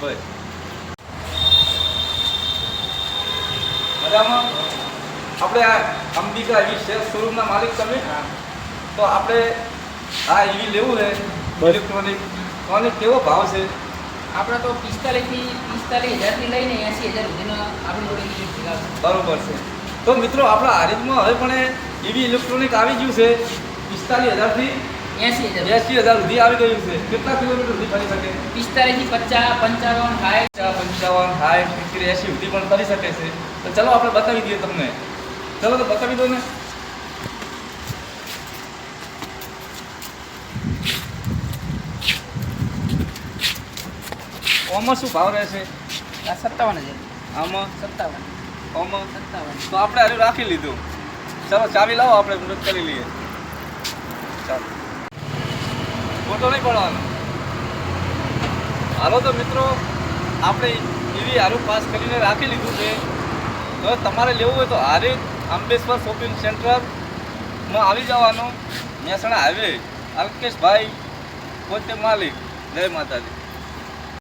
ભાઈ મજામાં. આપણે આ અંબિકા એવી શેર શોરૂમના માલિક તમે? તો આપણે આ એવી લેવું છે ઇલેક્ટ્રોનિક. કોની કેવો ભાવ છે? આપણે તો 45,000થી લઈને 80,000 સુધીનો આપણી જોડે ઇલેક્ટ્રિક આવે. બરોબર છે. તો મિત્રો આપણા હારીજમાં હવે પણ એવી ઇલેક્ટ્રોનિક આવી ગયું છે 45,000થી 80,000 સુધી આવી ગયું છે. કેટલા કિલોમીટર સુધી ફરી શકે? 45 થી 50 55 60 55 60 80 સુધી પણ ફરી શકે છે. તો ચલો આપણે બતાવી દઈએ તમને. ચલો તો બતાવી દો ને. ઓમાં શું ભાવ રહેશે? આ 57,000. આમાં 57 ઓમાં 57. તો આપણે હારું રાખી લીધું. ચલો ચાવી લાવો, આપણે મદદ કરી લઈએ. ચાલો, ફોટો નહીં પડવાનો. હાલો તો મિત્રો, આપણે એવી હારું પાસ કરીને રાખી લીધું છે. તો તમારે લેવું હોય તો હારીજ અંબેશ્વર શોપિંગ સેન્ટરમાં આવી જવાનું. મહેસાણા હાઈવે. અલ્કેશભાઈ પોતે માલિક. જય માતાજી.